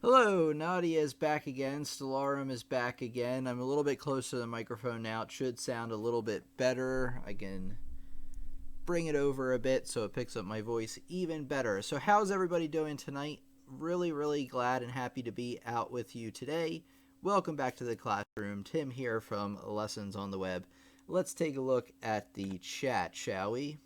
Hello, Nadia is back again. Stellarum is back again. I'm a little bit closer to the microphone now. It should sound a little bit better. I can bring it over a bit so it picks up my voice even better. So how's everybody doing tonight? Really glad and happy to be out with you today. Welcome back to the classroom. Tim here from Lessons on the Web. Let's take a look at the chat, shall we?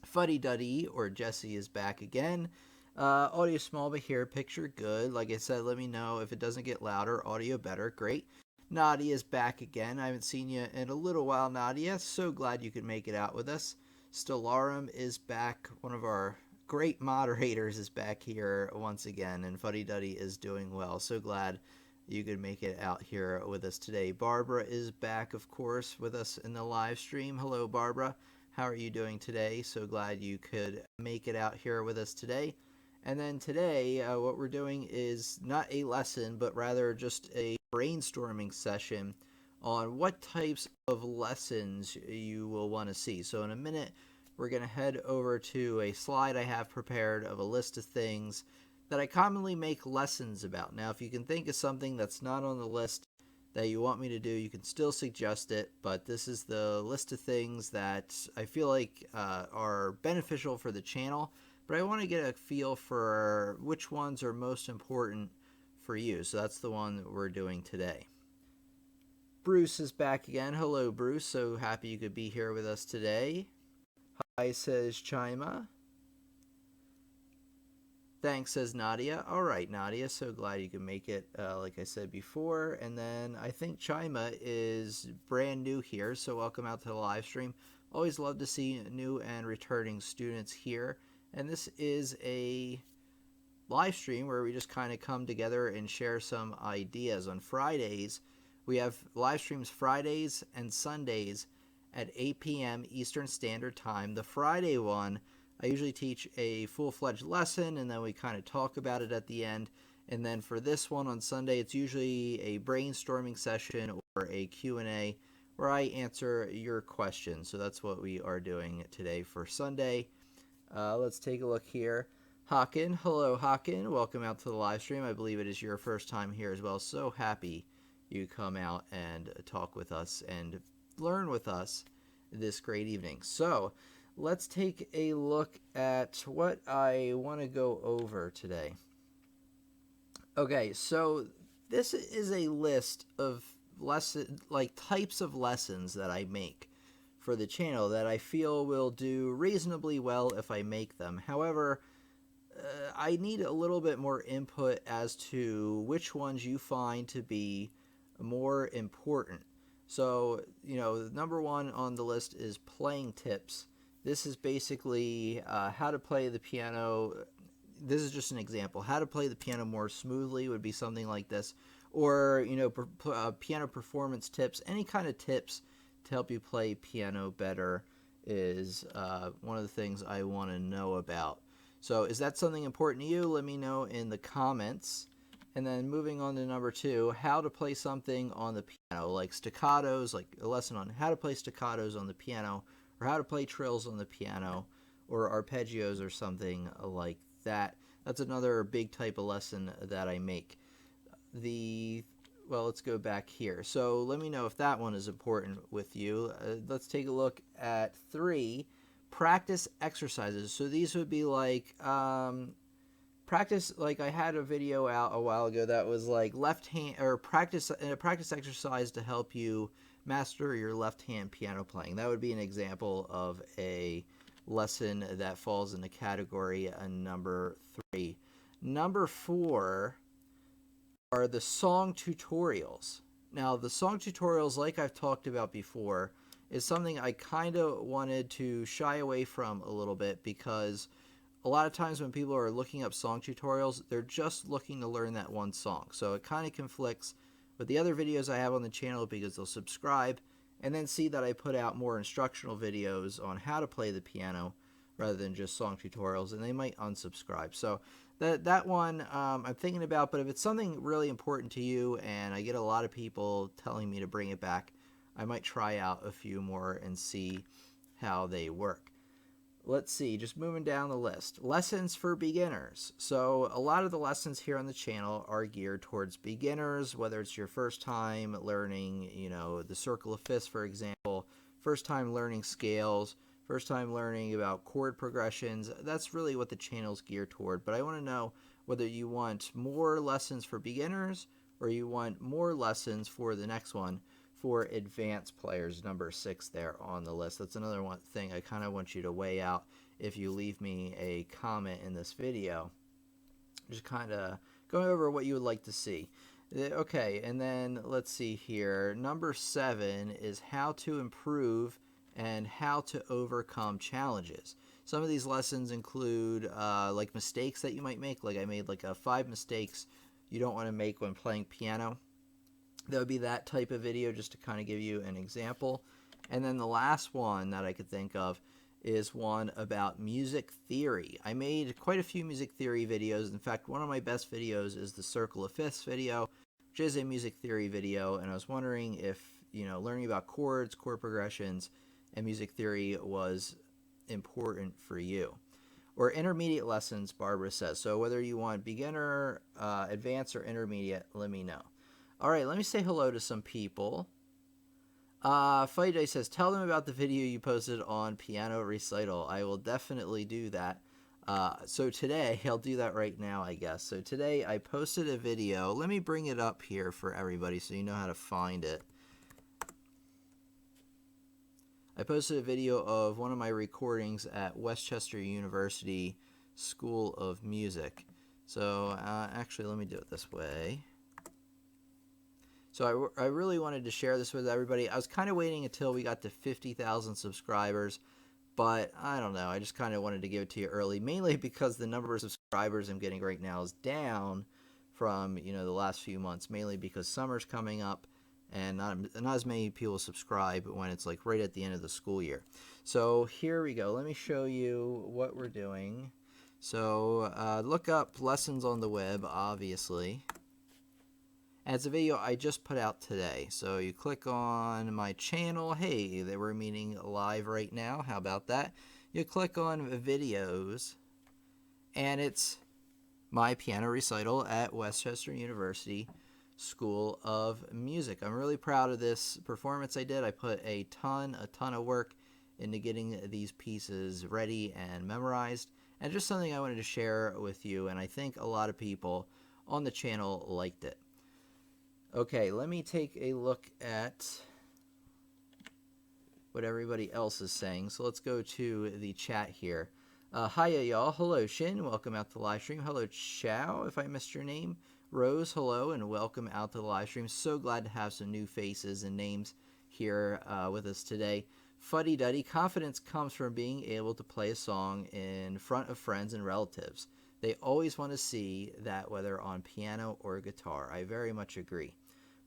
Fuddy Duddy or Jesse is back again. Audio small but here, picture good. Like I said, let me know if it doesn't get louder, audio better. Great. Nadia is back again. I haven't seen you in a little while, Nadia. So glad you could make it out with us. Stellarum is back. One of our great moderators is back here once again, and Fuddy Duddy is doing well. So glad you could make it out here with us today. Barbara is back, of course, with us in the live stream. Hello, Barbara. How are you doing today? So glad you could make it out here with us today. And then today, what we're doing is not a lesson, but rather just a brainstorming session on what types of lessons you will want to see. So in a minute, we're going to head over to a slide I have prepared of a list of things that I commonly make lessons about. Now, if you can think of something that's not on the list that you want me to do, you can still suggest it, but this is the list of things that I feel like are beneficial for the channel, but I want to get a feel for which ones are most important for you. So that's the one that we're doing today. Bruce is back again. Hello, Bruce. So happy you could be here with us today. Hi, says Chima. Thanks, says Nadia. All right, Nadia, so glad you can make it, like I said before. And then I think Chima is brand new here, so welcome out to the live stream. Always love to see new and returning students here. And this is a live stream where we just kind of come together and share some ideas. On Fridays, we have live streams Fridays and Sundays at 8 p.m. Eastern Standard Time. The Friday one, I usually teach a full-fledged lesson, and then we kind of talk about it at the end. And then for this one on Sunday, it's usually a brainstorming session or a Q&A where I answer your questions. So that's what we are doing today for Sunday. Let's take a look here. Hawken, hello Hawken, welcome out to the live stream. I believe it is your first time here as well. So happy you come out and talk with us and learn with us this great evening. So let's take a look at what I want to go over today. Okay, so this is a list of types of lessons that I make for the channel that I feel will do reasonably well if I make them. However, I need a little bit more input as to which ones you find to be more important. So, number one on the list is playing tips. This is basically how to play the piano. This is just an example. How to play the piano more smoothly would be something like this. Or, piano performance tips. Any kind of tips to help you play piano better is one of the things I want to know about. So is that something important to you? Let me know in the comments. And then moving on to number two, how to play something on the piano, like staccatos, like a lesson on how to play staccatos on the piano, or how to play trills on the piano, or arpeggios or something like that. That's another big type of lesson that I make. Well, let's go back here. So let me know if that one is important with you. Let's take a look at 3 practice exercises. So these would be like practice, like I had a video out a while ago that was like left hand, or practice exercise to help you master your left hand piano playing. That would be an example of a lesson that falls in the category number 3. Number 4 are the song tutorials. Now, the song tutorials, like I've talked about before, is something I kind of wanted to shy away from a little bit, because a lot of times when people are looking up song tutorials, they're just looking to learn that one song. So it kind of conflicts with the other videos I have on the channel, because they'll subscribe and then see that I put out more instructional videos on how to play the piano rather than just song tutorials, and they might unsubscribe. So that one I'm thinking about, but if it's something really important to you and I get a lot of people telling me to bring it back, I might try out a few more and see how they work. let's see, just moving down the list. Lessons for beginners. So a lot of the lessons here on the channel are geared towards beginners, whether it's your first time learning, the circle of fifths, for example, first time learning scales, first time learning about chord progressions. That's really what the channel's geared toward. But I want to know whether you want more lessons for beginners or you want more lessons for the next one for advanced players, number 6 there on the list. That's another one thing I kind of want you to weigh out if you leave me a comment in this video. Just kind of going over what you would like to see. Okay, and then let's see here. Number 7 is how to improve and how to overcome challenges. Some of these lessons include like mistakes that you might make. Like I made like 5 mistakes you don't want to make when playing piano. That would be that type of video, just to kind of give you an example. And then the last one that I could think of is one about music theory. I made quite a few music theory videos. In fact, one of my best videos is the Circle of Fifths video, which is a music theory video. And I was wondering if, learning about chords, chord progressions, and music theory was important for you. Or intermediate lessons, Barbara says. So whether you want beginner, advanced, or intermediate, let me know. All right, let me say hello to some people. Fight Day says, tell them about the video you posted on piano recital. I will definitely do that. So today, I'll do that right now, I guess. So today I posted a video. Let me bring it up here for everybody so you know how to find it. I posted a video of one of my recordings at Westchester University School of Music. So actually, let me do it this way. So I really wanted to share this with everybody. I was kind of waiting until we got to 50,000 subscribers, but I don't know. I just kind of wanted to give it to you early, mainly because the number of subscribers I'm getting right now is down from, the last few months, mainly because summer's coming up and not as many people subscribe when it's like right at the end of the school year. So here we go. Let me show you what we're doing. So look up Lessons on the Web, obviously. And it's a video I just put out today. So you click on my channel. Hey, we're meeting live right now. How about that? You click on videos, and it's my piano recital at Westchester University School of Music. I'm really proud of this performance I did. I put a ton of work into getting these pieces ready and memorized. And just something I wanted to share with you, and I think a lot of people on the channel liked it. Okay, let me take a look at what everybody else is saying. So let's go to the chat here. Hiya, y'all. Hello, Shin. Welcome out to the live stream. Hello, Chow, if I missed your name. Rose, hello, and welcome out to the live stream. So glad to have some new faces and names here with us today. Fuddy Duddy, confidence comes from being able to play a song in front of friends and relatives. They always want to see that, whether on piano or guitar. I very much agree.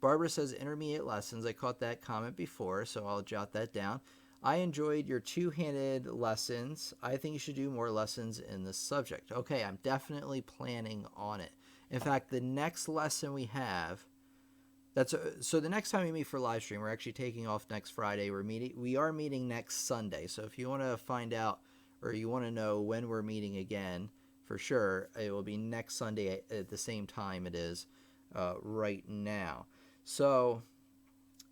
Barbara says intermediate lessons. I caught that comment before, so I'll jot that down. I enjoyed your two-handed lessons. I think you should do more lessons in this subject. Okay, I'm definitely planning on it. In fact, the next lesson we have, so the next time we meet for live stream, we're actually taking off next Friday. We are meeting next Sunday. So if you want to find out, or you want to know when we're meeting again, for sure, it will be next Sunday at the same time it is right now. So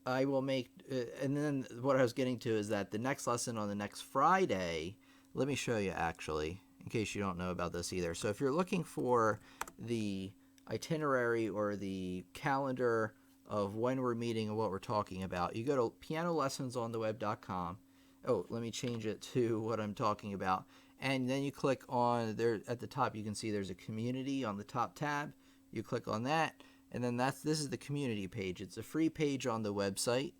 I will make, and then what I was getting to is that the next lesson on the next Friday, let me show you actually, in case you don't know about this either. So if you're looking for the itinerary or the calendar of when we're meeting and what we're talking about, you go to pianolessonsontheweb.com. Oh, let me change it to what I'm talking about. And then you click on there at the top, you can see there's a community on the top tab. You click on that, and then this is the community page. It's a free page on the website,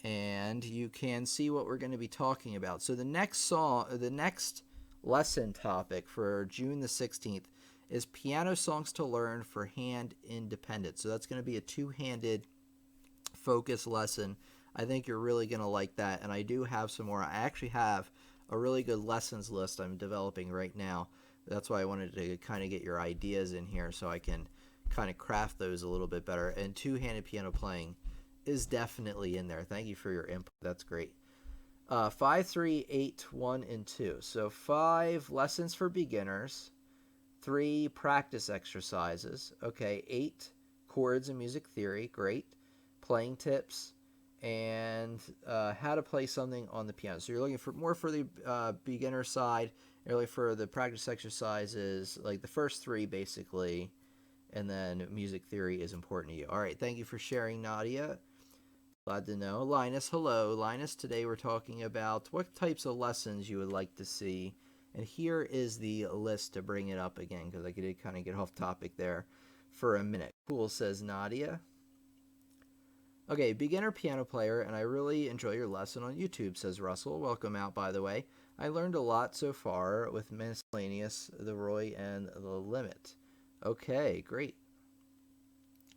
and you can see what we're going to be talking about. So the next lesson topic for June the 16th is piano songs to learn for hand independence. So that's going to be a two-handed focus lesson. I think you're really going to like that, and I do have some more. I actually have a really good lessons list I'm developing right now. That's why I wanted to kind of get your ideas in here so I can kind of craft those a little bit better. And two-handed piano playing is definitely in there. Thank you for your input. That's great. 5, 3, 8, 1, and 2. So 5 lessons for beginners, 3 practice exercises. Okay, 8 chords and music theory. Great. Playing tips and how to play something on the piano. So you're looking for more for the beginner side. You're looking for the practice exercises, like the first 3 basically, and then music theory is important to you. All right, thank you for sharing, Nadia. Glad to know. Linus, hello. Linus, today we're talking about what types of lessons you would like to see. And here is the list to bring it up again, because I did kind of get off topic there for a minute. Cool, says Nadia. Okay, beginner piano player, and I really enjoy your lesson on YouTube, says Russell. Welcome out, by the way. I learned a lot so far with Miscellaneous, the Roy, and the Limit. Okay, great.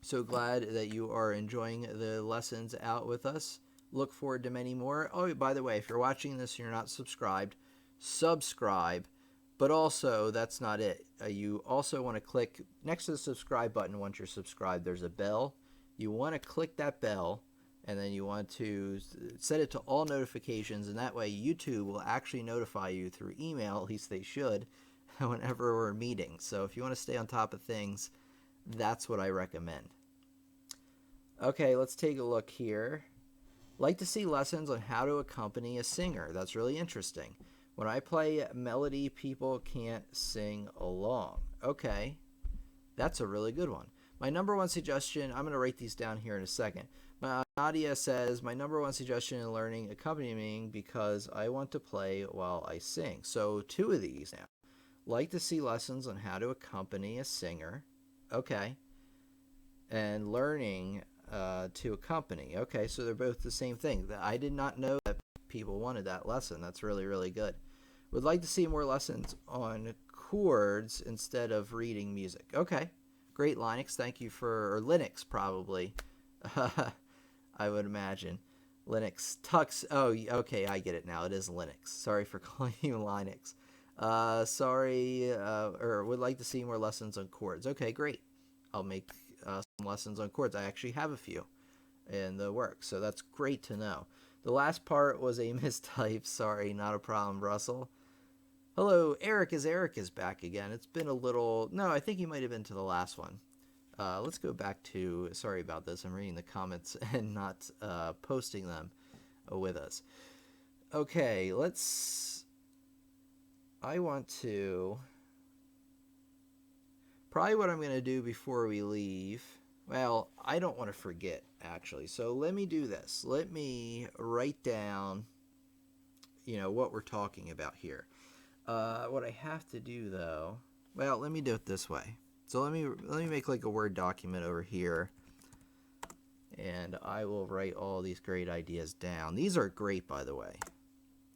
So glad that you are enjoying the lessons out with us. Look forward to many more. Oh, by the way, if you're watching this and you're not subscribed, subscribe. But also, that's not it. You also want to click next to the subscribe button. Once you're subscribed, there's a bell. You want to click that bell, and then you want to set it to all notifications, and that way YouTube will actually notify you through email, at least they should, whenever we're meeting. So if you want to stay on top of things, that's what I recommend. Okay, let's take a look here. Like to see lessons on how to accompany a singer. That's really interesting. When I play melody, people can't sing along. Okay, that's a really good one. My number one suggestion, I'm going to write these down here in a second. Nadia says, my number one suggestion in learning accompaniment because I want to play while I sing. So 2 of these now. Like to see lessons on how to accompany a singer. Okay. And learning to accompany. Okay, so they're both the same thing. I did not know that people wanted that lesson. That's really, really good. Would like to see more lessons on chords instead of reading music. Okay, great, Linux. Thank you for, or Linux probably. I would imagine. Linux. Tux. Oh, okay, I get it now. It is Linux. Sorry for calling you Linux. Or would like to see more lessons on chords. Okay, great. I'll make some lessons on chords. I actually have a few in the works, so that's great to know. The last part was a mistype. Sorry, not a problem, Russell. Hello, Eric is back again. It's been a little... No, I think he might have been to the last one. Let's go back to... Sorry about this. I'm reading the comments and not posting them with us. Okay, let's... I want to... Probably what I'm going to do before we leave... Well, I don't want to forget, actually. So let me do this. Let me write down, what we're talking about here. What I have to do, though... Well, let me do it this way. So let me make like a Word document over here. And I will write all these great ideas down. These are great, by the way.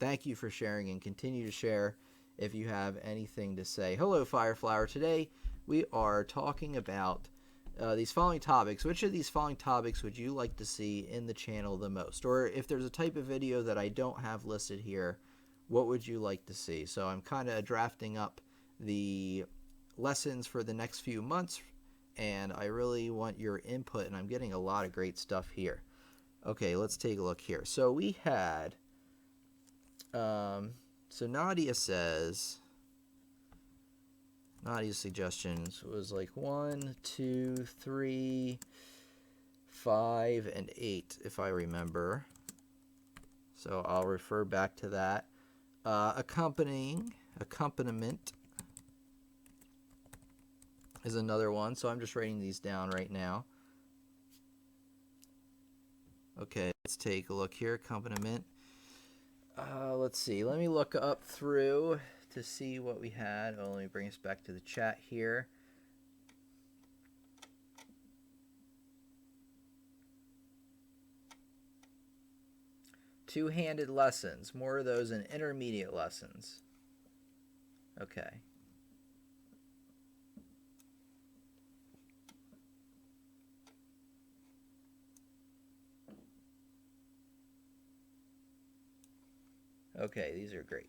Thank you for sharing and continue to share if you have anything to say. Hello, Fireflower. Today we are talking about these following topics. Which of these following topics would you like to see in the channel the most? Or if there's a type of video that I don't have listed here, what would you like to see? So I'm kind of drafting up the lessons for the next few months, and I really want your input, and I'm getting a lot of great stuff here. Okay, let's take a look here. So we had, so Nadia's suggestions was like 1, 2, 3, 5, and 8, if I remember. So I'll refer back to that. Accompaniment is another one, so I'm just writing these down right now. Okay, let's take a look here. Accompaniment. Let's see. Let me look up through to see what we had. Oh, let me bring us back to the chat here. Two-handed lessons. More of those in intermediate lessons. Okay. Okay, these are great.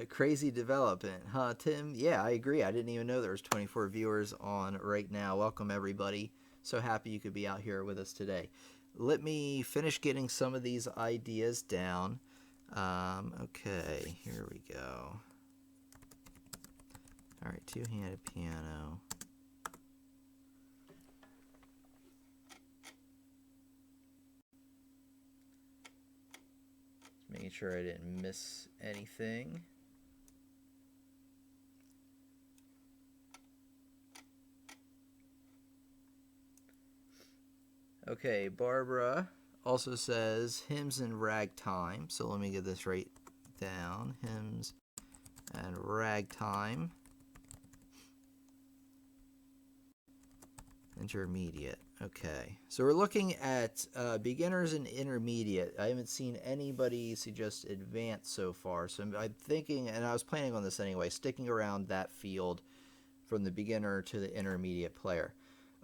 Crazy development, huh, Tim? Yeah, I agree. I didn't even know there was 24 viewers on right now. Welcome, everybody. So happy you could be out here with us today. let me finish getting some of these ideas down. Okay, here we go. All right, two-handed piano. Making sure I didn't miss anything. Okay, Barbara also says hymns and ragtime. So let me get this right down. Hymns and ragtime. Intermediate. Okay. So we're looking at beginners and intermediate. I haven't seen anybody suggest advanced so far. So I'm thinking, and I was planning on this anyway, sticking around that field from the beginner to the intermediate player.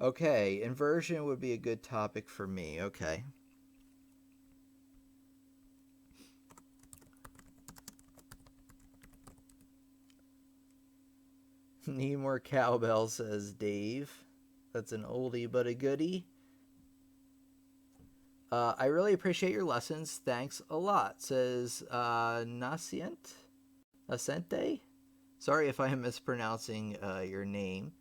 Okay, inversion would be a good topic for me. Okay. Need more cowbell, says Dave. That's an oldie but a goodie. I really appreciate your lessons. Thanks a lot, says Nascente. Sorry if I am mispronouncing your name.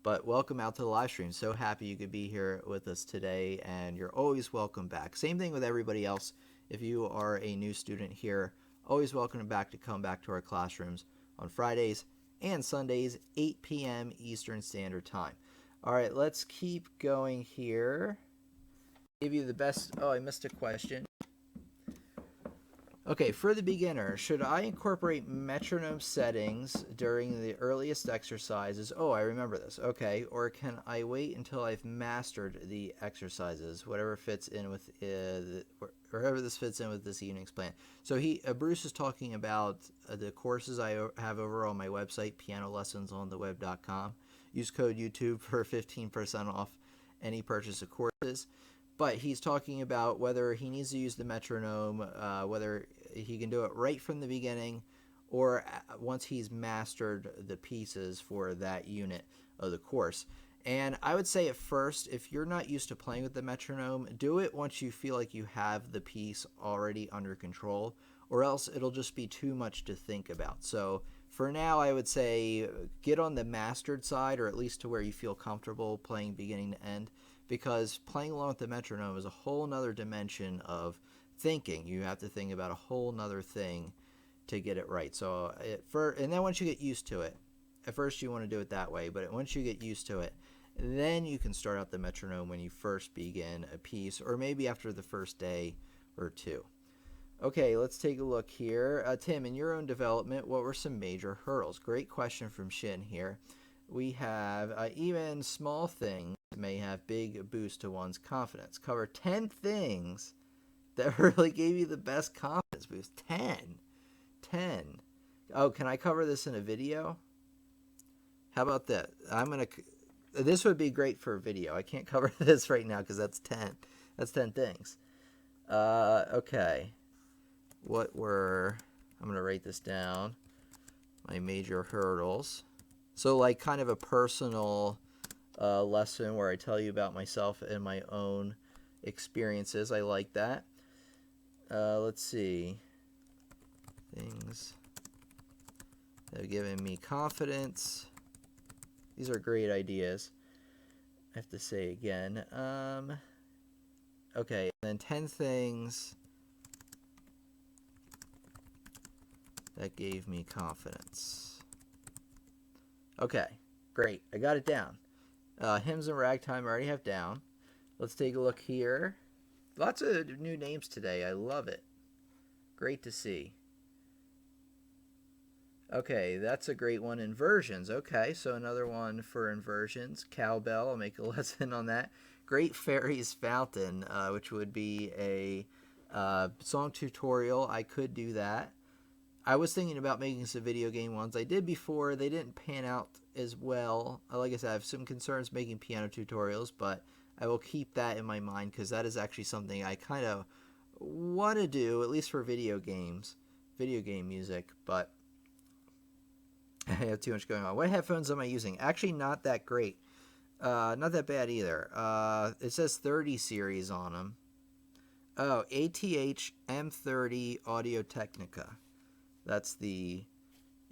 But welcome out to the live stream. So happy you could be here with us today, and you're always welcome back. Same thing with everybody else. If you are a new student here, always welcome back to come back to our classrooms on Fridays and Sundays, 8 p.m. Eastern Standard Time. All right, let's keep going here. Give you the best. Oh, I missed a question. Okay, for the beginner, should I incorporate metronome settings during the earliest exercises? Oh, I remember this. Okay, or can I wait until I've mastered the exercises, whatever fits in with wherever this fits in with this evening's plan? So Bruce is talking about the courses I have over on my website, pianolessonsontheweb.com. Use code YouTube for 15% off any purchase of courses. But he's talking about whether he needs to use the metronome, whether he can do it right from the beginning, or once he's mastered the pieces for that unit of the course. And I would say at first, if you're not used to playing with the metronome, do it once you feel like you have the piece already under control, or else it'll just be too much to think about. So for now, I would say get on the mastered side, or at least to where you feel comfortable playing beginning to end. Because playing along with the metronome is a whole nother dimension of thinking. You have to think about a whole nother thing to get it right. So, and then once you get used to it, at first you want to do it that way, but once you get used to it, then you can start out the metronome when you first begin a piece, or maybe after the first day or two. Okay, let's take a look here. Tim, in your own development, what were some major hurdles? Great question from Shin here. We have even small things may have big boost to one's confidence. Cover 10 things that really gave you the best confidence boost. 10. Oh, can I cover this in a video? How about that? This would be great for a video. I can't cover this right now because that's 10. That's 10 things. Okay. I'm going to write this down. My major hurdles. So like kind of a personal lesson where I tell you about myself and my own experiences. I like that. Let's see. Things that have given me confidence. These are great ideas. I have to say again. Okay, then 10 things that gave me confidence. Okay, great. I got it down. Hymns and ragtime I already have down. Let's take a look here. Lots of new names today. I love it. Great to see. Okay, that's a great one. Inversions. Okay, so another one for inversions. Cowbell. I'll make a lesson on that. Great Fairies Fountain, which would be a song tutorial. I could do that. I was thinking about making some video game ones. I did before. They didn't pan out as well. Like I said, I have some concerns making piano tutorials, but I will keep that in my mind because that is actually something I kind of want to do, at least for video game music, but I have too much going on. What headphones am I using? Actually, not that great. Not that bad either. It says 30 series on them. Oh, ATH M30 Audio Technica. That's the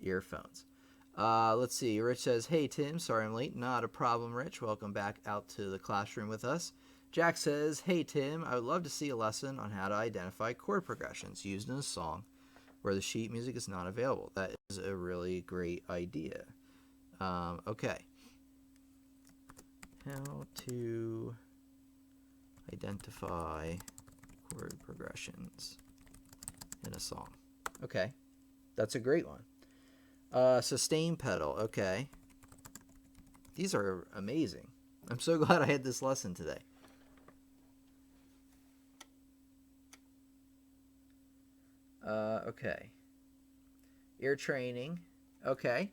earphones. Let's see. Rich says, "Hey Tim, sorry I'm late. Not a problem, Rich. Welcome back out to the classroom with us." Jack says, "Hey Tim, I would love to see a lesson on how to identify chord progressions used in a song where the sheet music is not available." That is a really great idea. Okay. How to identify chord progressions in a song. Okay. That's a great one. Sustain pedal. Okay. These are amazing. I'm so glad I had this lesson today. Okay. Ear training. Okay.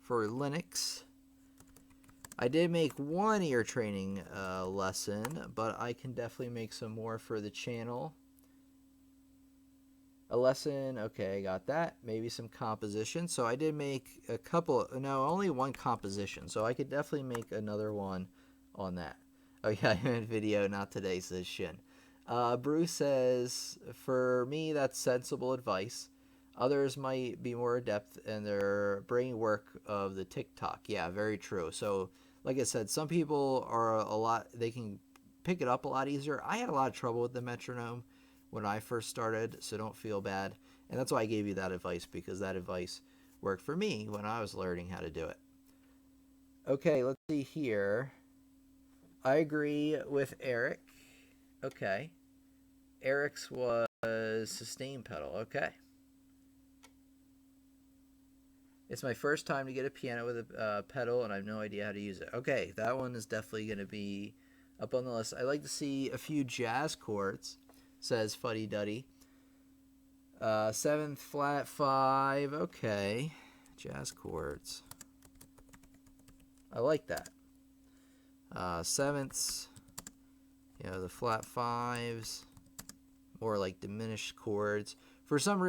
For Linux. I did make one ear training lesson, but I can definitely make some more for the channel. A lesson, okay, I got that. Maybe some composition. So I did make a couple, no, only one composition. So I could definitely make another one on that. Oh yeah, I meant video, not today, says Shin. Bruce says, "For me, that's sensible advice. Others might be more adept in their brain work of the TikTok." Yeah, very true. So, like I said, some people are they can pick it up a lot easier. I had a lot of trouble with the metronome when I first started, so don't feel bad. And that's why I gave you that advice, because that advice worked for me when I was learning how to do it. Okay, let's see here. I agree with Eric. Okay. Eric's was sustain pedal. Okay. It's my first time to get a piano with a pedal, and I have no idea how to use it. Okay, that one is definitely going to be up on the list. I like to see a few jazz chords, says Fuddy Duddy. 7th flat 5. Okay. Jazz chords. I like that. 7ths, the flat 5s, more like diminished chords. For some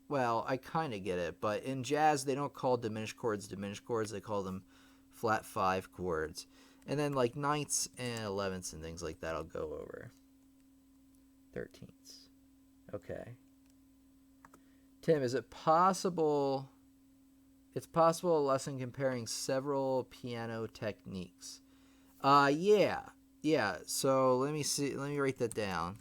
well, I kind of get it, but in jazz, they don't call diminished chords. They call them flat 5 chords. And then like 9ths and 11ths and things like that I'll go over. 13ths. Okay. Tim, is it possible... It's possible a lesson comparing several piano techniques. Yeah. So let me see. Let me write that down.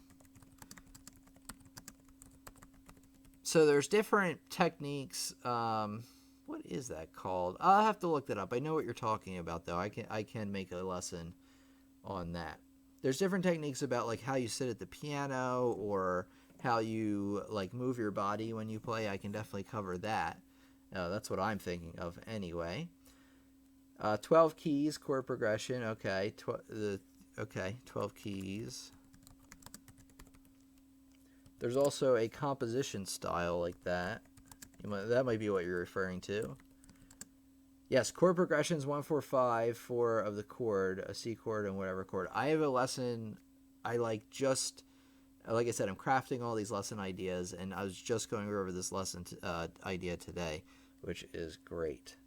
So there's different techniques. What is that called? I'll have to look that up. I know what you're talking about, though. I can make a lesson on that. There's different techniques about like how you sit at the piano or how you like move your body when you play. I can definitely cover that. That's what I'm thinking of anyway. 12 keys, chord progression. Okay, 12 keys. There's also a composition style like that. That might be what you're referring to. Yes, chord progressions 1, 4, 5, 4 of the chord, a C chord and whatever chord. I have a lesson. Like I said, I'm crafting all these lesson ideas, and I was just going over this lesson idea today, which is great.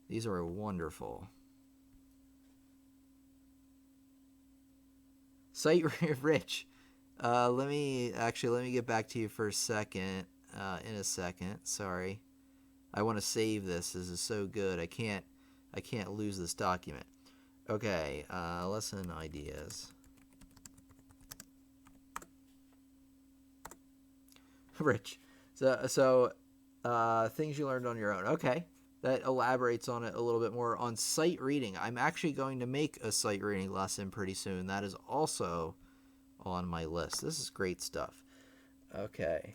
These are wonderful. Sight Rich. Let me get back to you for a second. In a second. Sorry. I want to save this. This is so good. I can't lose this document. Okay. Lesson ideas. Rich. So things you learned on your own. Okay. That elaborates on it a little bit more. On sight reading, I'm actually going to make a sight reading lesson pretty soon. That is also on my list. This is great stuff. Okay.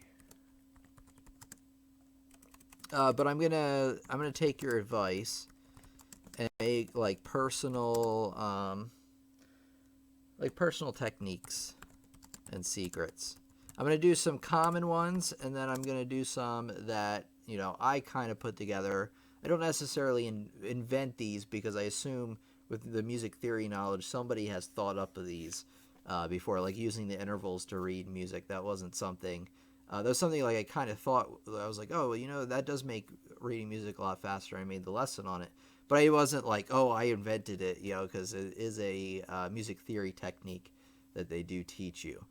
But I'm gonna take your advice and make like personal techniques and secrets. I'm gonna do some common ones, and then I'm gonna do some that I kind of put together. I don't necessarily invent these, because I assume with the music theory knowledge, somebody has thought up of these before, like using the intervals to read music. That wasn't something That was something like I kind of thought. I was like, oh, well, that does make reading music a lot faster. I made the lesson on it, but I wasn't like, oh, I invented it, because it is a music theory technique that they do teach you.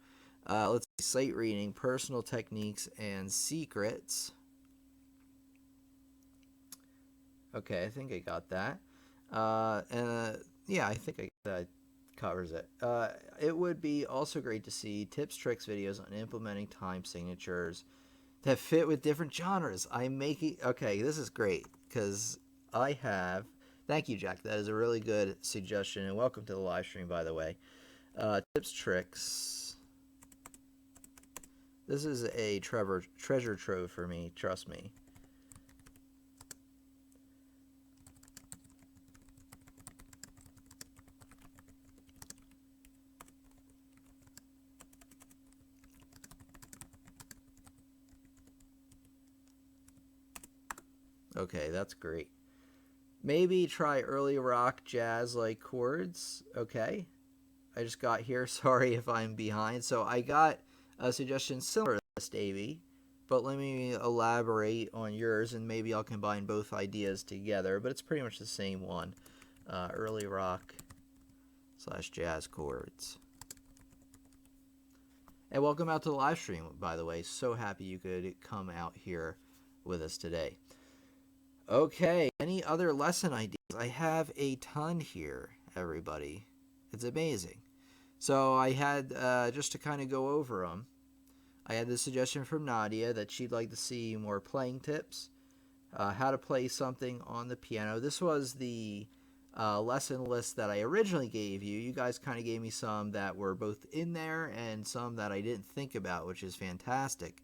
Let's see, sight reading, personal techniques, and secrets. Okay, I think I got that. Yeah, I think that covers it. It would be also great to see tips, tricks, videos on implementing time signatures that fit with different genres. I'm making okay. This is great because I have. Thank you, Jack. That is a really good suggestion, and welcome to the live stream, by the way. Tips, tricks. This is a treasure trove for me. Trust me. Okay, that's great. Maybe try early rock jazz like chords. Okay. I just got here. Sorry if I'm behind. So I got a suggestion similar to this, Davey, but let me elaborate on yours and maybe I'll combine both ideas together. But it's pretty much the same one. Early rock / jazz chords. And welcome out to the live stream, by the way. So happy you could come out here with us today. Okay, any other lesson ideas? I have a ton here, everybody. It's amazing. So I had, just to kind of go over them, I had this suggestion from Nadia that she'd like to see more playing tips, how to play something on the piano. This was the lesson list that I originally gave you. You guys kind of gave me some that were both in there and some that I didn't think about, which is fantastic.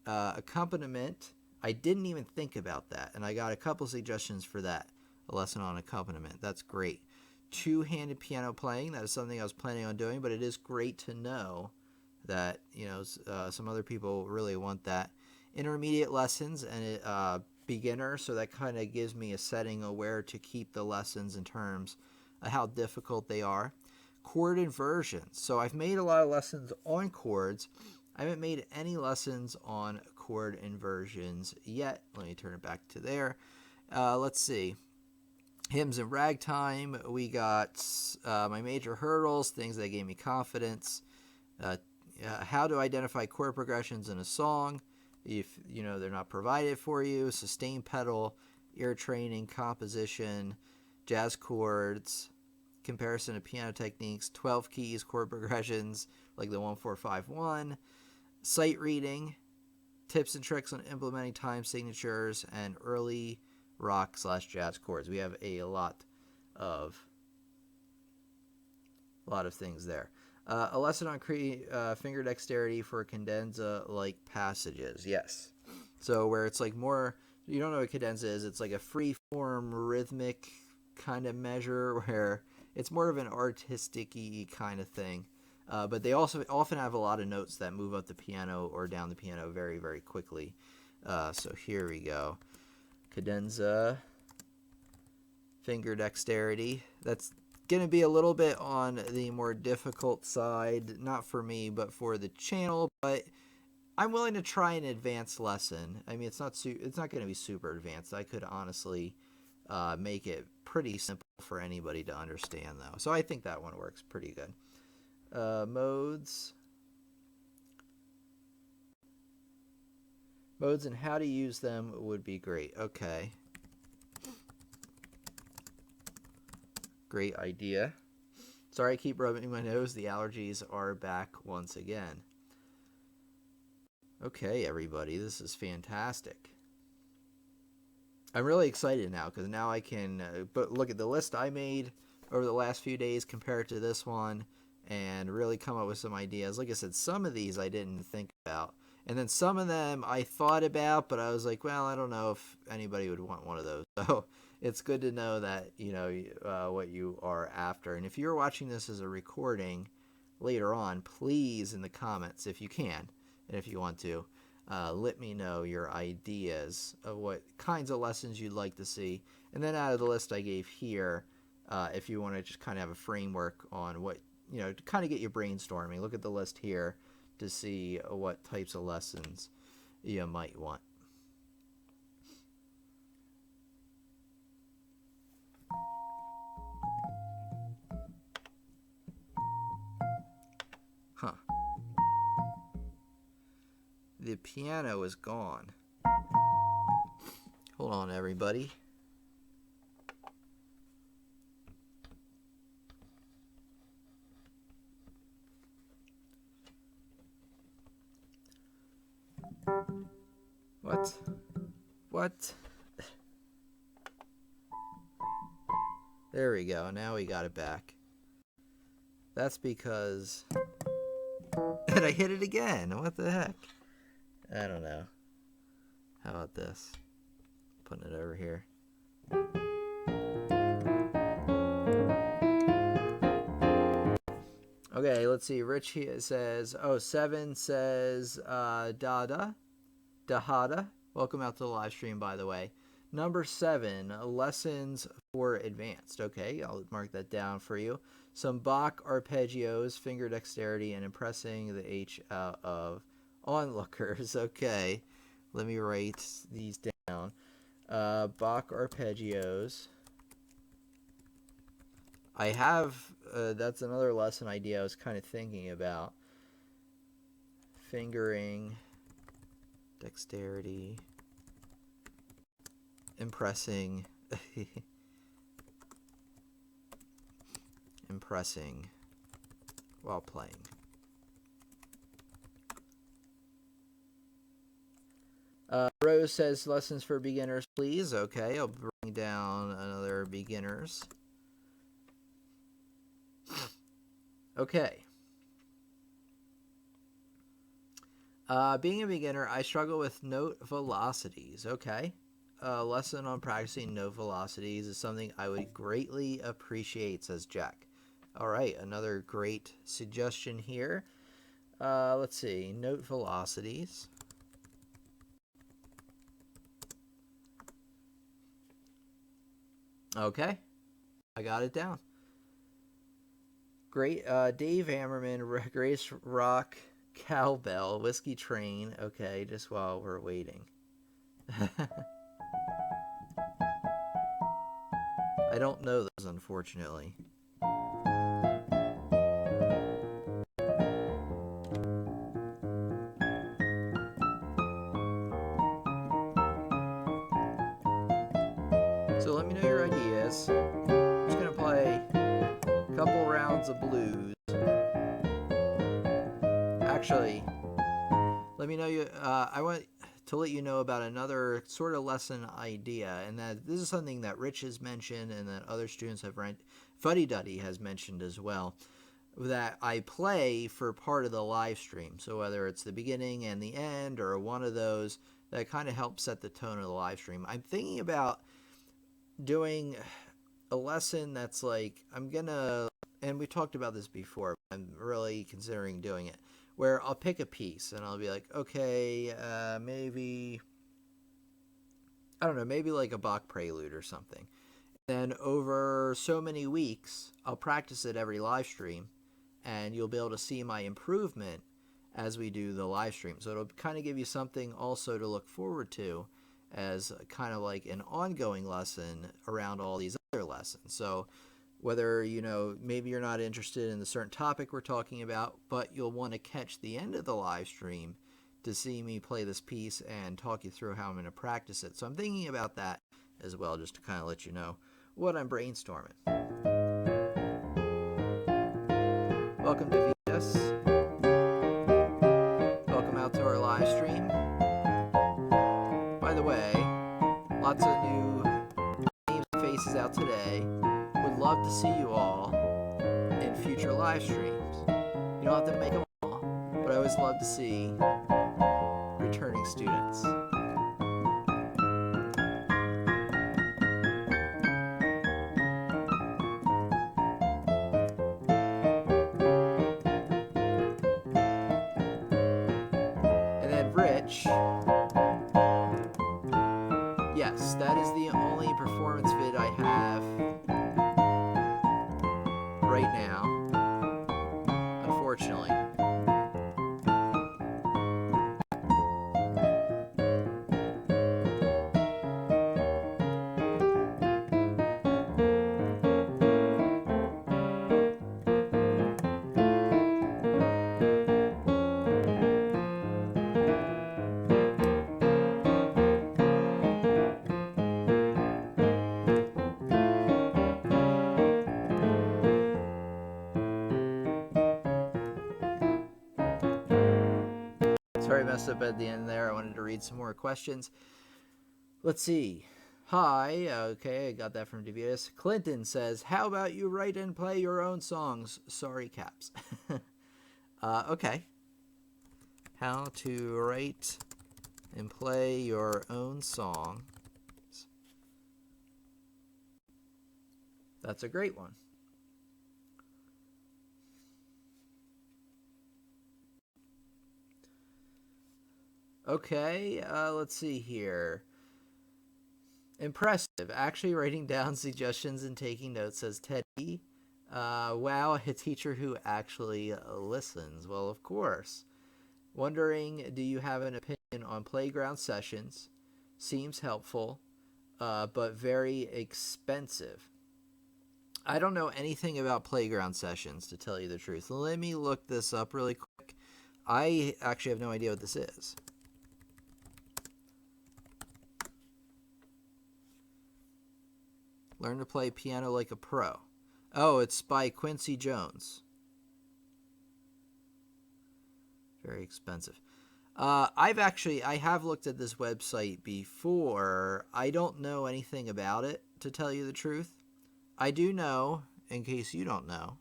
Accompaniment, I didn't even think about that, and I got a couple suggestions for that. A lesson on accompaniment. That's great. Two-handed piano playing, that is something I was planning on doing, but it is great to know that some other people really want that. Intermediate lessons and beginner, so that kind of gives me a setting of where to keep the lessons in terms of how difficult they are. Chord inversions, so I've made a lot of lessons on chords. I haven't made any lessons on chord inversions yet. Let me turn it back to there. Let's see. Hymns and ragtime. We got my major hurdles, things that gave me confidence. How to identify chord progressions in a song if they're not provided for you. Sustain pedal, ear training, composition, jazz chords, comparison of piano techniques, 12 keys, chord progressions like the 1-4-5-1, sight reading, tips and tricks on implementing time signatures, and early rock / jazz chords. We have a lot of things there. A lesson on finger dexterity for cadenza like passages. Yes. So where it's like more, you don't know what cadenza is. It's like a free form rhythmic kind of measure where it's more of an artistic-y kind of thing. But they also often have a lot of notes that move up the piano or down the piano very, very quickly. So here we go. Cadenza, finger dexterity. That's going to be a little bit on the more difficult side, not for me, but for the channel. But I'm willing to try an advanced lesson. I mean, it's not going to be super advanced. I could honestly make it pretty simple for anybody to understand, though. So I think that one works pretty good. Modes and how to use them would be great. Okay. Great idea. Sorry I keep rubbing my nose. The allergies are back once again. Okay, everybody. This is fantastic. I'm really excited now because now I can look at the list I made over the last few days compared to this one and really come up with some ideas. Like I said, some of these I didn't think about. And then some of them I thought about, but I was like, well, I don't know if anybody would want one of those. So it's good to know that, what you are after. And if you're watching this as a recording later on, please in the comments, if you can, and if you want to, let me know your ideas of what kinds of lessons you'd like to see. And then out of the list I gave here, if you want to just kind of have a framework on what, to kind of get you brainstorming, look at the list here to see what types of lessons you might want. Huh. The piano is gone. Hold on, everybody. What? There we go. Now we got it back. That's because... And I hit it again. What the heck? I don't know. How about this? Putting it over here. Okay, let's see. Rich here says, 7 says, Dahada. Welcome out to the live stream, by the way. Number 7, lessons for advanced. Okay, I'll mark that down for you. Some Bach Arpeggios, finger dexterity, and impressing the H out of onlookers. Okay, let me write these down. Bach Arpeggios. I have, that's another lesson idea I was kind of thinking about. Fingering, dexterity, impressing, impressing while playing. Rose says lessons for beginners, please. Okay, I'll bring down another beginners. Okay. Being a beginner, I struggle with note velocities. Okay. A lesson on practicing note velocities is something I would greatly appreciate, says Jack. All right, another great suggestion here. Let's see, note velocities. Okay, I got it down. Great, Dave Hammerman, Grace Rock, Cowbell, Whiskey Train. Okay, just while we're waiting. I don't know those, unfortunately. So let me know your ideas. I'm just gonna play a couple rounds of blues. Actually, let me know you. I want to let you know about another sort of lesson idea, and that this is something that Rich has mentioned and that other students have Fuddy Duddy has mentioned as well, that I play for part of the live stream. So whether it's the beginning and the end or one of those, that kind of helps set the tone of the live stream. I'm thinking about doing a lesson that's like, and we talked about this before, but I'm really considering doing it, where I'll pick a piece and I'll be like, okay, maybe, I don't know, maybe like a Bach prelude or something. Then over so many weeks, I'll practice it every live stream, and you'll be able to see my improvement as we do the live stream. So it'll kind of give you something also to look forward to as kind of like an ongoing lesson around all these other lessons. So whether, maybe you're not interested in the certain topic we're talking about, but you'll want to catch the end of the live stream to see me play this piece and talk you through how I'm going to practice it. So I'm thinking about that as well, just to kind of let you know what I'm brainstorming. Welcome to Vitas. Welcome out to our live stream. By the way, lots of new names and faces out today. Would love to see you all in future live streams. You don't have to make them all, but I always love to see returning students. And then Rich, yes, that is the only performance vid I have right now, unfortunately. messed up at the end there. I wanted to read some more questions. Let's see. Hi. Okay, I got that from Devious. Clinton says, how about you write and play your own songs? Sorry, caps. Okay. How to write and play your own song. That's a great one. Okay, let's see here. Impressive. Actually writing down suggestions and taking notes, says Teddy. Wow, a teacher who actually listens. Well, of course. Wondering, do you have an opinion on playground sessions? Seems helpful, but very expensive. I don't know anything about playground sessions, to tell you the truth. Let me look this up really quick. I actually have no idea what this is. Learn to play piano like a pro. Oh, it's by Quincy Jones. Very expensive. I have looked at this website before. I don't know anything about it, to tell you the truth. I do know, in case you don't know,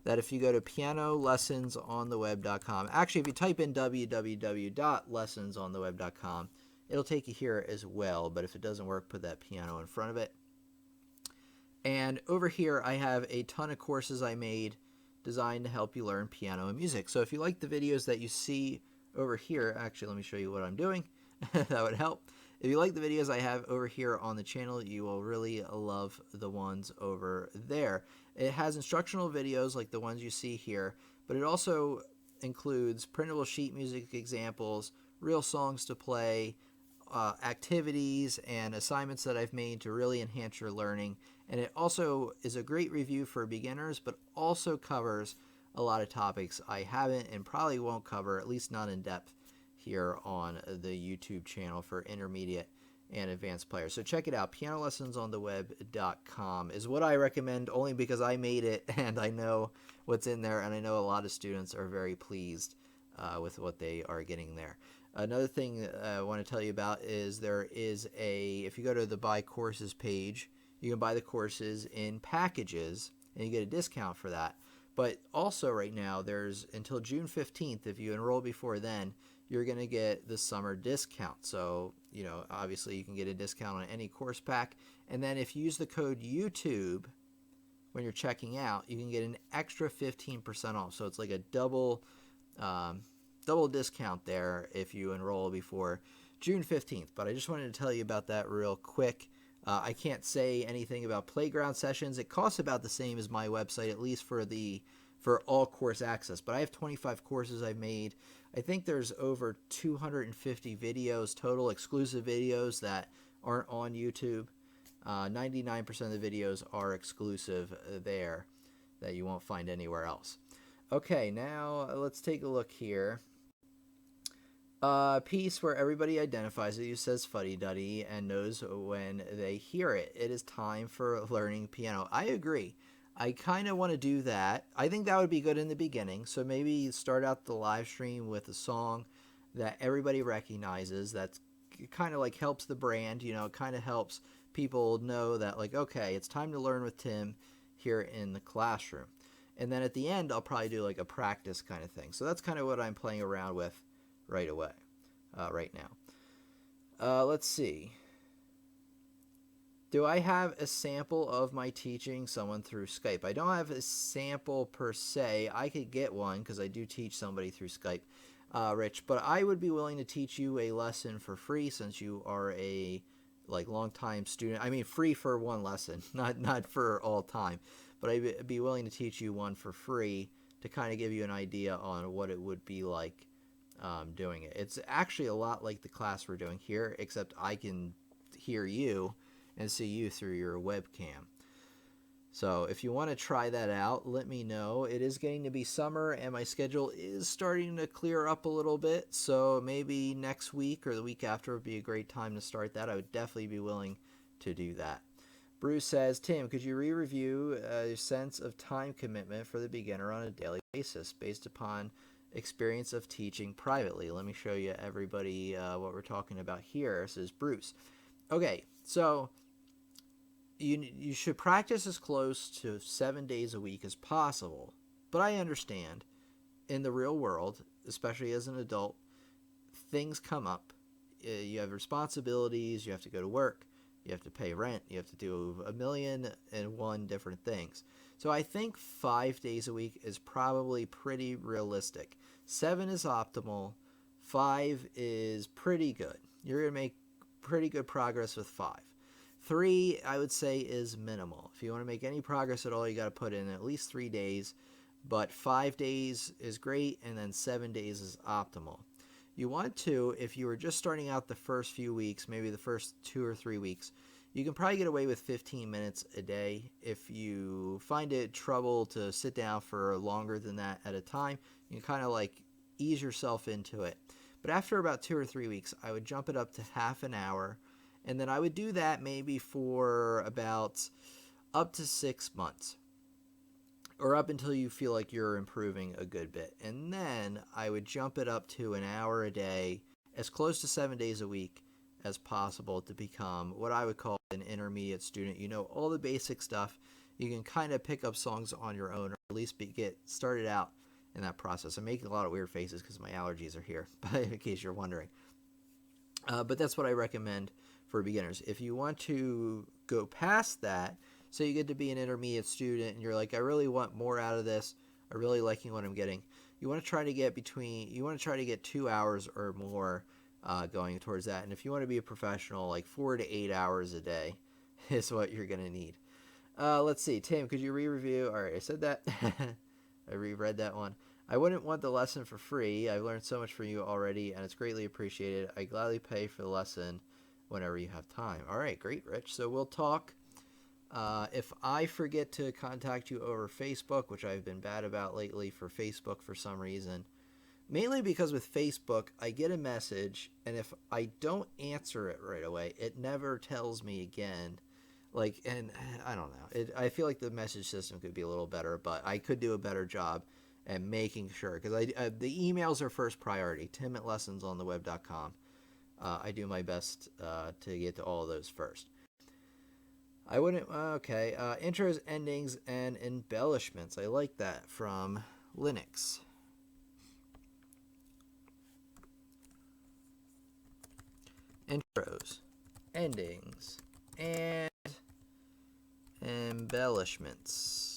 that if you go to pianolessonsontheweb.com, actually if you type in www.lessonsontheweb.com, it'll take you here as well, but if it doesn't work, put that piano in front of it. And over here, I have a ton of courses I made designed to help you learn piano and music. So if you like the videos that you see over here, actually, let me show you what I'm doing. That would help. If you like the videos I have over here on the channel, you will really love the ones over there. It has instructional videos like the ones you see here, but it also includes printable sheet music examples, real songs to play, activities and assignments that I've made to really enhance your learning. And it also is a great review for beginners, but also covers a lot of topics I haven't and probably won't cover, at least not in depth, here on the YouTube channel for intermediate and advanced players. So check it out. Pianolessonsontheweb.com is what I recommend, only because I made it and I know what's in there, and I know a lot of students are very pleased with what they are getting there. Another thing I want to tell you about is there is if you go to the Buy Courses page, you can buy the courses in packages, and you get a discount for that. But also right now, there's until June 15th, if you enroll before then, you're going to get the summer discount. So, obviously you can get a discount on any course pack. And then if you use the code YouTube when you're checking out, you can get an extra 15% off. So it's like a double discount there if you enroll before June 15th. But I just wanted to tell you about that real quick. I can't say anything about playground sessions. It costs about the same as my website, at least for all course access. But I have 25 courses I've made. I think there's over 250 videos total, exclusive videos that aren't on YouTube. 99% of the videos are exclusive there that you won't find anywhere else. Okay, now let's take a look here. Piece where everybody identifies it, says fuddy-duddy, and knows when they hear it. It is time for learning piano. I agree. I kind of want to do that. I think that would be good in the beginning. So maybe start out the live stream with a song that everybody recognizes. That's kind of like helps the brand. It kind of helps people know that, like, okay, it's time to learn with Tim here in the classroom. And then at the end, I'll probably do like a practice kind of thing. So that's kind of what I'm playing around with right now. Let's see. Do I have a sample of my teaching someone through Skype? I don't have a sample per se. I could get one because I do teach somebody through Skype, Rich. But I would be willing to teach you a lesson for free since you are a long-time student. I mean, free for one lesson, not for all time. But I'd be willing to teach you one for free to kind of give you an idea on what it would be like doing it. It's actually a lot like the class we're doing here, except I can hear you and see you through your webcam. So if you want to try that out, let me know. It is getting to be summer and my schedule is starting to clear up a little bit, so maybe next week or the week after would be a great time to start that. I would definitely be willing to do that. Bruce says, Tim, could you re-review your sense of time commitment for the beginner on a daily basis based upon experience of teaching privately. Let me show you everybody what we're talking about here. This is Bruce. Okay, so you should practice as close to 7 days a week as possible. But I understand in the real world, especially as an adult, things come up. You have responsibilities, you have to go to work, you have to pay rent, you have to do 1,000,001 different things. So I think 5 days a week is probably pretty realistic. 7 is optimal, 5 is pretty good. You're going to make pretty good progress with 5. 3, I would say, is minimal. If you want to make any progress at all, you got to put in at least 3 days, but 5 days is great, and then 7 days is optimal. You want to, if you were just starting out the first few weeks, maybe the first 2 or 3 weeks, you can probably get away with 15 minutes a day. If you find it trouble to sit down for longer than that at a time, you can kind of like ease yourself into it. But after about 2 or 3 weeks, I would jump it up to half an hour, and then I would do that maybe for about up to 6 months, or up until you feel like you're improving a good bit. And then I would jump it up to an hour a day, as close to 7 days a week as possible, to become what I would call an intermediate student. You know all the basic stuff. You can kind of pick up songs on your own, or at least get started out in that process. I'm making a lot of weird faces because my allergies are here, in case you're wondering. But that's what I recommend for beginners. If you want to go past that, so you get to be an intermediate student and you're like, I really want more out of this, I'm really liking what I'm getting, you want to try to get 2 hours or more going towards that. And if you want to be a professional, like 4 to 8 hours a day is what you're going to need. Let's see. Tim, could you re-review? All right, I said that. I reread that one. I wouldn't want the lesson for free. I've learned so much from you already, and it's greatly appreciated. I gladly pay for the lesson whenever you have time. All right, great, Rich. So we'll talk. If I forget to contact you over Facebook, which I've been bad about lately for Facebook for some reason, mainly because with Facebook, I get a message, and if I don't answer it right away, it never tells me again. And I don't know. I feel like the message system could be a little better, but I could do a better job at making sure, because the emails are first priority. Tim@lessonsontheweb.com. I do my best to get to all of those first. I wouldn't. Okay. Intros, endings, and embellishments. I like that from Linux. Intros, endings, and embellishments.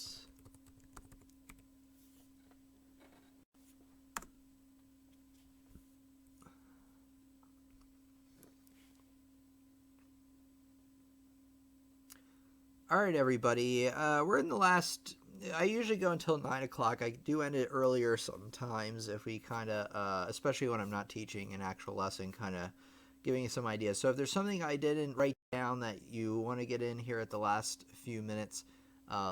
All right, everybody. We're in the last. I usually go until 9 o'clock. I do end it earlier sometimes if we kind of, especially when I'm not teaching an actual lesson, kind of giving you some ideas. So if there's something I didn't write down that you want to get in here at the last few minutes,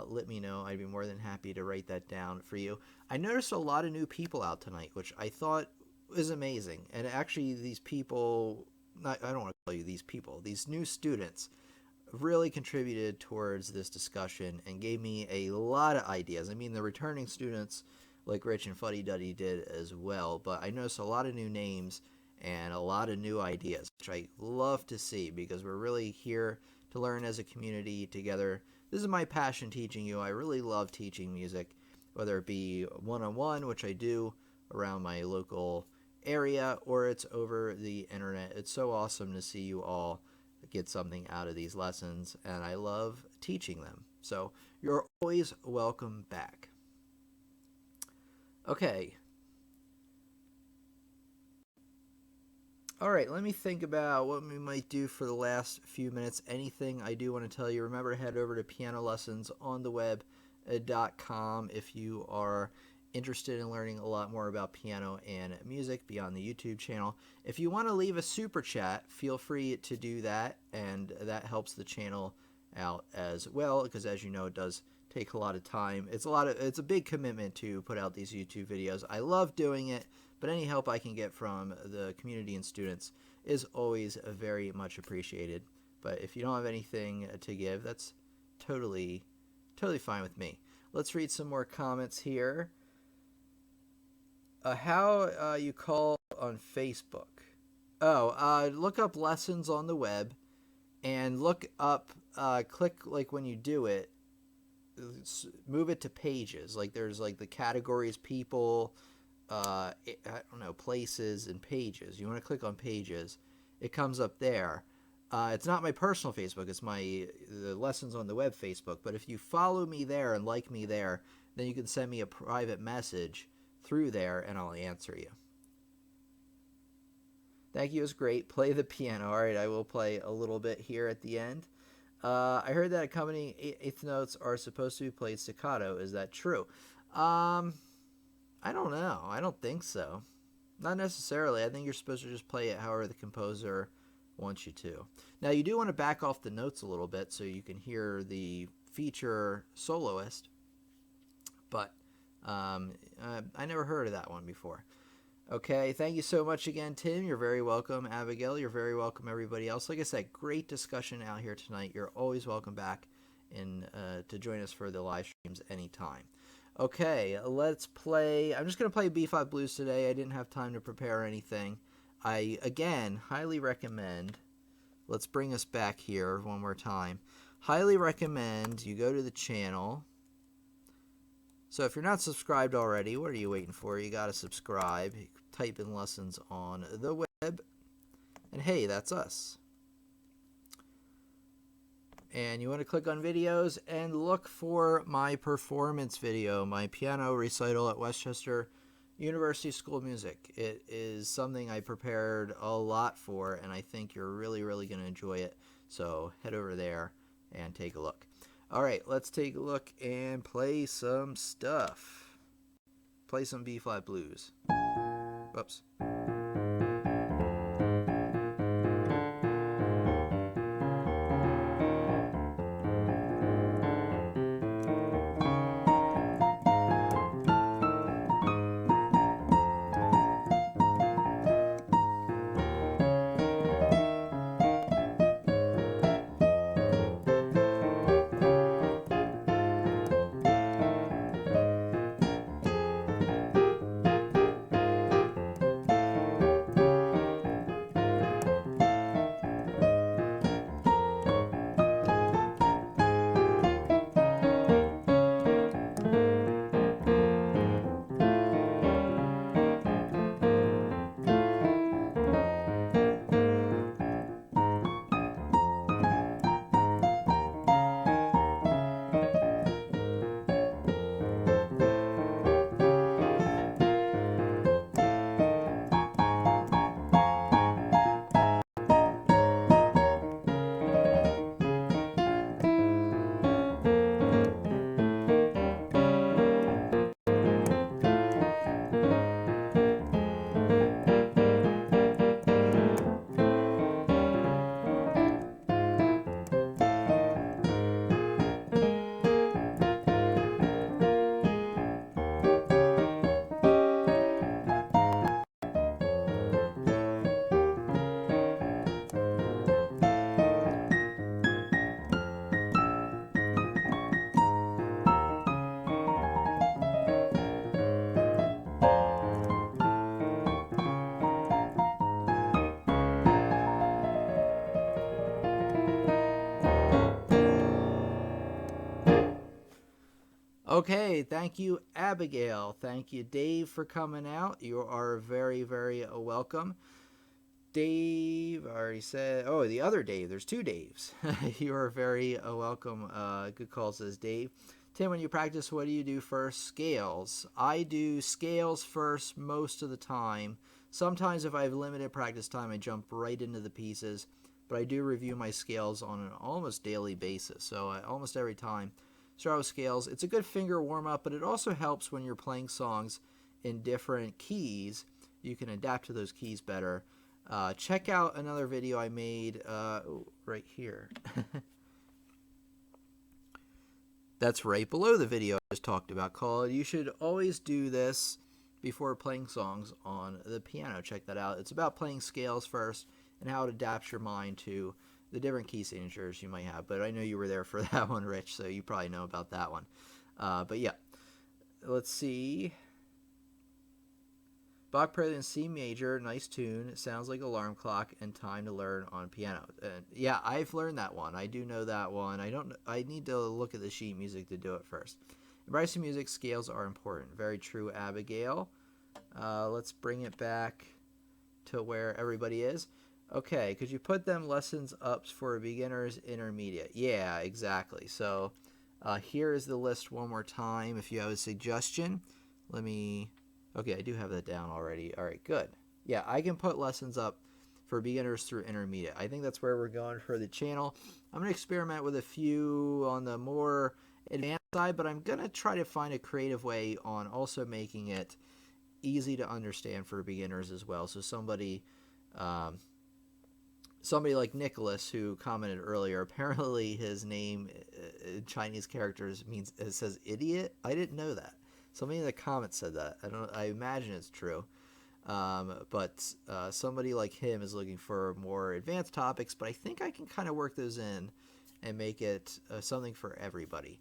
let me know. I'd be more than happy to write that down for you. I noticed a lot of new people out tonight, which I thought was amazing. And actually, these people, I don't want to call you these people, these new students really contributed towards this discussion and gave me a lot of ideas. I mean, the returning students like Rich and Fuddy Duddy did as well, but I noticed a lot of new names and a lot of new ideas, which I love to see because we're really here to learn as a community together. This is my passion, teaching you. I really love teaching music, whether it be one-on-one, which I do around my local area, or it's over the internet. It's so awesome to see you all get something out of these lessons, and I love teaching them. So you're always welcome back. Okay. All right, let me think about what we might do for the last few minutes. Anything I do want to tell you, remember to head over to pianolessonsontheweb.com if you are interested in learning a lot more about piano and music beyond the YouTube channel. If you want to leave a super chat, feel free to do that, and that helps the channel out as well, because as you know, it does take a lot of time. It's a big commitment to put out these YouTube videos. I love doing it, but any help I can get from the community and students is always very much appreciated. But if you don't have anything to give, that's totally fine with me. Let's read some more comments here. How you call on Facebook? Oh, look up lessons on the web and look up. Click like when you do it. Move it to pages. Like there's like the categories, people, I don't know, places and pages. You want to click on pages. It comes up there. It's not my personal Facebook. It's the lessons on the web Facebook. But if you follow me there and like me there, then you can send me a private message through there, and I'll answer you. Thank you. It was great. Play the piano. All right, I will play a little bit here at the end. I heard that accompanying eighth notes are supposed to be played staccato. Is that true? I don't know. I don't think so. Not necessarily. I think you're supposed to just play it however the composer wants you to. Now, you do want to back off the notes a little bit so you can hear the feature soloist, but I never heard of that one before. Okay, thank you so much again, Tim. You're very welcome. Abigail, you're very welcome. Everybody else, like I said, great discussion out here tonight. You're always welcome back to join us for the live streams anytime. Okay, let's play. I'm just going to play B-flat blues today. I didn't have time to prepare anything. I, again, highly recommend, let's bring us back here one more time. Highly recommend you go to the channel. So if you're not subscribed already, what are you waiting for? You got to subscribe. Type in lessons on the web. And hey, that's us. And you want to click on videos and look for my performance video, my piano recital at Westchester University School of Music. It is something I prepared a lot for, and I think you're really, really going to enjoy it. So head over there and take a look. All right, let's take a look and play some stuff. Play some B-flat blues. Whoops. Okay, thank you, Abigail. Thank you, Dave, for coming out. You are very, very welcome. Dave, I already said, oh, the other Dave. There's two Daves. You are very welcome. Good call, says Dave. Tim, when you practice, what do you do first? Scales. I do scales first most of the time. Sometimes if I have limited practice time, I jump right into the pieces. But I do review my scales on an almost daily basis. So almost every time, start with scales. It's a good finger warm-up, but it also helps when you're playing songs in different keys. You can adapt to those keys better. Check out another video I made right here. That's right below the video I just talked about, called You Should Always Do This Before Playing Songs on the Piano. Check that out. It's about playing scales first and how it adapts your mind to the different key signatures you might have. But I know you were there for that one, Rich, so you probably know about that one. But yeah, let's see. Bach Prelude in C major, nice tune. Sounds like alarm clock and time to learn on piano. Yeah, I've learned that one. I do know that one. I need to look at the sheet music to do it first. In Bryson music, scales are important. Very true, Abigail. Let's bring it back to where everybody is. Okay, could you put them lessons up for beginners, intermediate? Yeah, exactly. So here is the list one more time. If you have a suggestion, let me... Okay, I do have that down already. All right, good. Yeah, I can put lessons up for beginners through intermediate. I think that's where we're going for the channel. I'm going to experiment with a few on the more advanced side, but I'm going to try to find a creative way on also making it easy to understand for beginners as well. So somebody like Nicholas, who commented earlier, apparently his name in Chinese characters means, it says idiot. I didn't know that. Somebody in the comments said that. I imagine it's true. But somebody like him is looking for more advanced topics, but I think I can kind of work those in and make it something for everybody.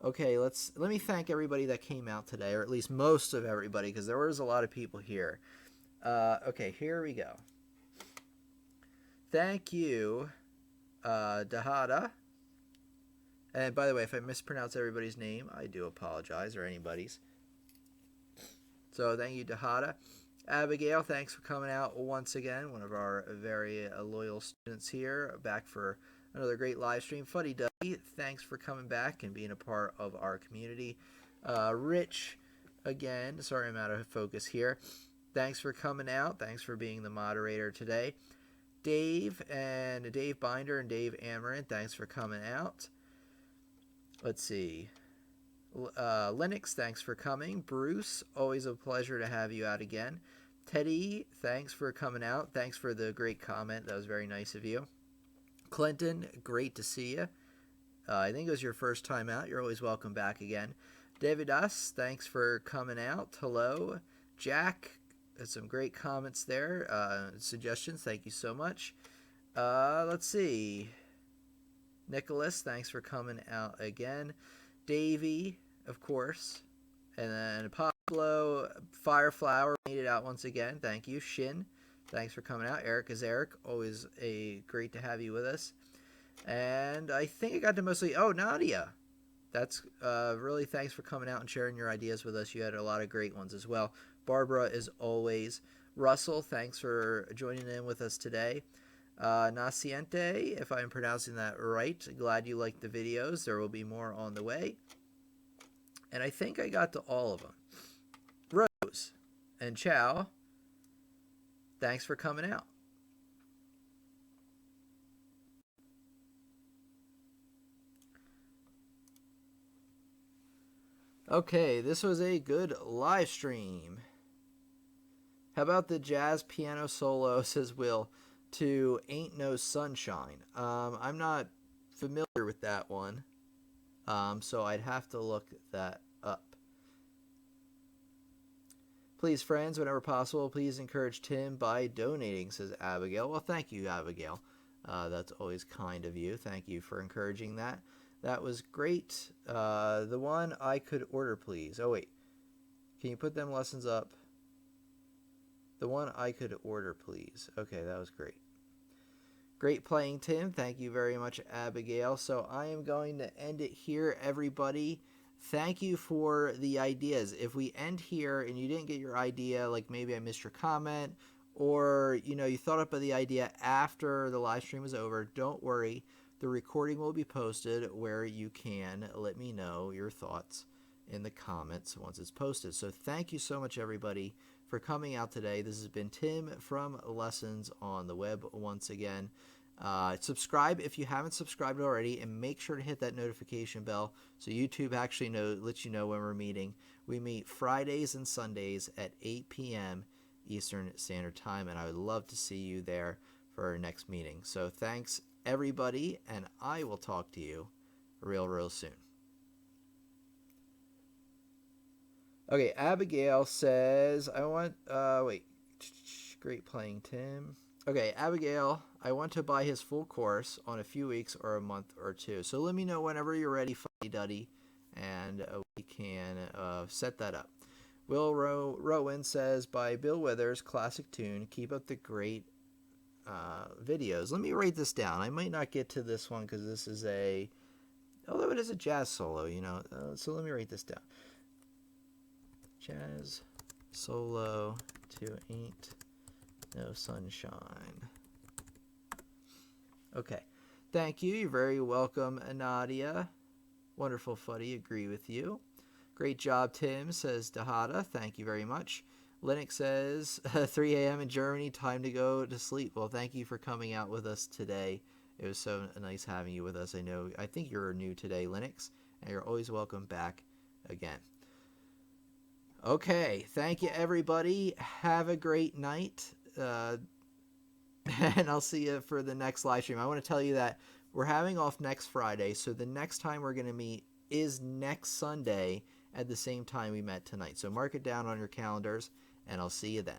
Okay, let me thank everybody that came out today, or at least most of everybody, because there was a lot of people here. Okay, here we go. Thank you, Dahada. And by the way, if I mispronounce everybody's name, I do apologize, or anybody's. So thank you, Dahada. Abigail, thanks for coming out once again. One of our very loyal students here, back for another great live stream. Fuddy Duddy, thanks for coming back and being a part of our community. Rich, again, sorry I'm out of focus here. Thanks for coming out. Thanks for being the moderator today. Dave Binder and Dave Amarin, thanks for coming out. Let's see. Linux, thanks for coming. Bruce, always a pleasure to have you out again. Teddy, thanks for coming out. Thanks for the great comment. That was very nice of you. Clinton, great to see you. I think it was your first time out. You're always welcome back again. Davidas, thanks for coming out. Hello. Jack, some great comments there. Suggestions, thank you so much. Let's see. Nicholas, thanks for coming out again. Davey, of course. And then Pablo, Fireflower made it out once again. Thank you. Shin, thanks for coming out. Eric is Eric. Always great to have you with us. And I think I got to mostly... Oh, Nadia. That's really thanks for coming out and sharing your ideas with us. You had a lot of great ones as well. Barbara, as always. Russell, thanks for joining in with us today. Naciente, if I'm pronouncing that right. Glad you liked the videos. There will be more on the way. And I think I got to all of them. Rose and Chow, thanks for coming out. Okay, this was a good live stream. How about the jazz piano solo, says Will, to Ain't No Sunshine? I'm not familiar with that one, so I'd have to look that up. Please, friends, whenever possible, please encourage Tim by donating, says Abigail. Well, thank you, Abigail. That's always kind of you. Thank you for encouraging that. That was great. The one I could order, please. Oh, wait. Can you put them lessons up? The one I could order, please. Okay, that was great. Great playing, Tim. Thank you very much, Abigail. So I am going to end it here, everybody. Thank you for the ideas. If we end here and you didn't get your idea, like maybe I missed your comment, or you thought up of the idea after the live stream was over, don't worry. The recording will be posted where you can let me know your thoughts in the comments once it's posted. So thank you so much, everybody, for coming out today. This has been Tim from Lessons on the Web once again. Subscribe if you haven't subscribed already, and make sure to hit that notification bell so YouTube actually lets you know when we're meeting. We meet Fridays and Sundays at 8 p.m. Eastern Standard Time, and I would love to see you there for our next meeting. So thanks, everybody, and I will talk to you real soon. Okay, Abigail says, I want, wait, great playing, Tim. Okay, Abigail, I want to buy his full course on a few weeks or a month or two. So let me know whenever you're ready, Fuddy Duddy, and we can set that up. Will Rowan says, by Bill Withers, classic tune. Keep up the great videos. Let me write this down. I might not get to this one because this is although it is a jazz solo, you know. So let me write this down. Jazz solo to Ain't No Sunshine. Okay. Thank you. You're very welcome, Nadia. Wonderful fuddy. Agree with you. Great job, Tim, says Dahada. Thank you very much. Linux says 3 a.m. in Germany, time to go to sleep. Well, thank you for coming out with us today. It was so nice having you with us. I think you're new today, Linux, and you're always welcome back again. Okay, thank you, everybody. Have a great night, and I'll see you for the next live stream. I want to tell you that we're having off next Friday, so the next time we're going to meet is next Sunday at the same time we met tonight. So mark it down on your calendars, and I'll see you then.